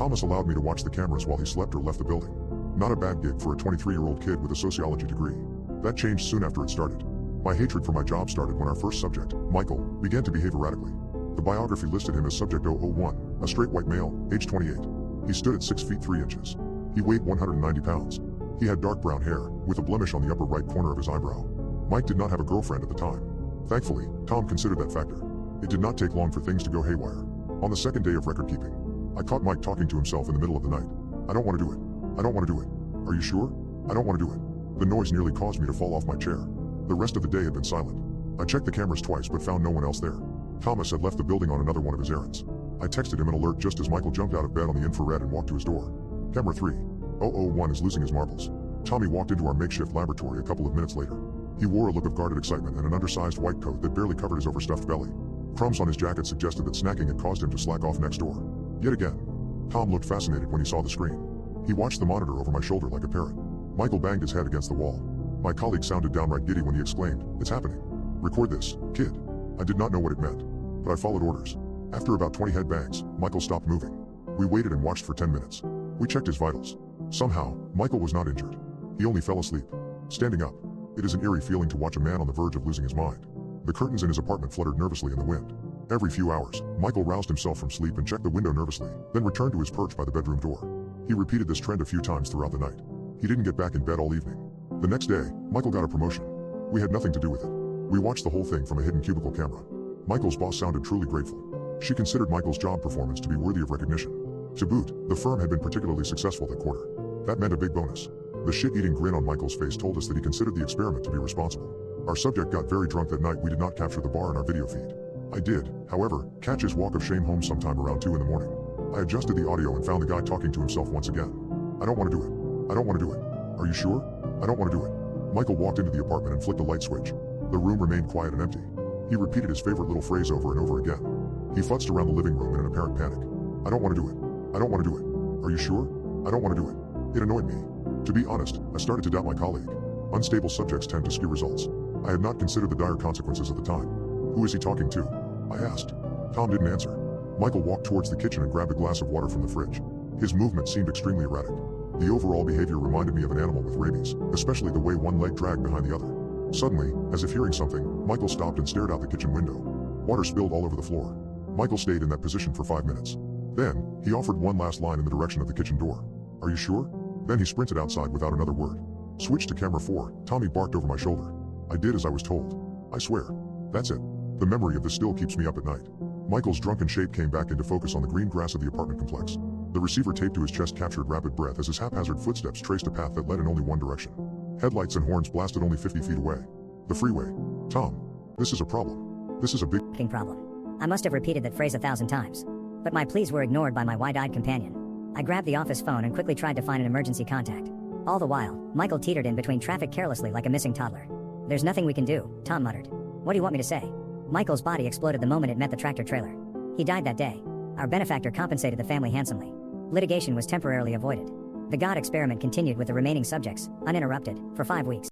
Thomas allowed me to watch the cameras while he slept or left the building. Not a bad gig for a 23-year-old kid with a sociology degree. That changed soon after it started. My hatred for my job started when our first subject, Michael, began to behave erratically. The biography listed him as Subject 001, a straight white male, age 28. He stood at 6 feet 3 inches. He weighed 190 pounds. He had dark brown hair, with a blemish on the upper right corner of his eyebrow. Mike did not have a girlfriend at the time. Thankfully, Tom considered that factor. It did not take long for things to go haywire. On the second day of record keeping, I caught Mike talking to himself in the middle of the night. "I don't want to do it. I don't want to do it. Are you sure? I don't want to do it." The noise nearly caused me to fall off my chair. The rest of the day had been silent. I checked the cameras twice but found no one else there. Thomas had left the building on another one of his errands. I texted him an alert just as Michael jumped out of bed on the infrared and walked to his door. Camera 3001 is losing his marbles. Tommy walked into our makeshift laboratory a couple of minutes later. He wore a look of guarded excitement and an undersized white coat that barely covered his overstuffed belly. Crumbs on his jacket suggested that snacking had caused him to slack off next door. Yet again. Tom looked fascinated when he saw the screen. He watched the monitor over my shoulder like a parrot. Michael banged his head against the wall. My colleague sounded downright giddy when he exclaimed, "It's happening. Record this, kid." I did not know what it meant, but I followed orders. After about 20 head bangs, Michael stopped moving. We waited and watched for 10 minutes. We checked his vitals. Somehow, Michael was not injured. He only fell asleep. Standing up. It is an eerie feeling to watch a man on the verge of losing his mind. The curtains in his apartment fluttered nervously in the wind. Every few hours, Michael roused himself from sleep and checked the window nervously, then returned to his perch by the bedroom door. He repeated this trend a few times throughout the night. He didn't get back in bed all evening. The next day, Michael got a promotion. We had nothing to do with it. We watched the whole thing from a hidden cubicle camera. Michael's boss sounded truly grateful. She considered Michael's job performance to be worthy of recognition. To boot, the firm had been particularly successful that quarter. That meant a big bonus. The shit-eating grin on Michael's face told us that he considered the experiment to be responsible. Our subject got very drunk that night. We did not capture the bar in our video feed. I did, however, catch his walk of shame home sometime around 2 in the morning. I adjusted the audio and found the guy talking to himself once again. "I don't want to do it. I don't want to do it. Are you sure? I don't want to do it." Michael walked into the apartment and flicked a light switch. The room remained quiet and empty. He repeated his favorite little phrase over and over again. He futzed around the living room in an apparent panic. "I don't want to do it. I don't want to do it. Are you sure? I don't want to do it." It annoyed me. To be honest, I started to doubt my colleague. Unstable subjects tend to skew results. I had not considered the dire consequences at the time. "Who is he talking to?" I asked. Tom didn't answer. Michael walked towards the kitchen and grabbed a glass of water from the fridge. His movement seemed extremely erratic. The overall behavior reminded me of an animal with rabies, especially the way one leg dragged behind the other. Suddenly, as if hearing something, Michael stopped and stared out the kitchen window. Water spilled all over the floor. Michael stayed in that position for 5 minutes. Then, he offered one last line in the direction of the kitchen door. "Are you sure?" Then he sprinted outside without another word. Switch to camera 4, Tommy barked over my shoulder. I did as I was told. I swear. That's it. The memory of this still keeps me up at night. Michael's drunken shape came back into focus on the green grass of the apartment complex. The receiver taped to his chest captured rapid breath as his haphazard footsteps traced a path that led in only one direction. Headlights and horns blasted only 50 feet away. The freeway. Tom. This is a problem. This is a big problem. I must have repeated that phrase 1,000 times. But my pleas were ignored by my wide-eyed companion. I grabbed the office phone and quickly tried to find an emergency contact. All the while, Michael teetered in between traffic carelessly like a missing toddler. "There's nothing we can do," Tom muttered. "What do you want me to say?" Michael's body exploded the moment it met the tractor trailer. He died that day. Our benefactor compensated the family handsomely. Litigation was temporarily avoided. The God experiment continued with the remaining subjects, uninterrupted, for 5 weeks.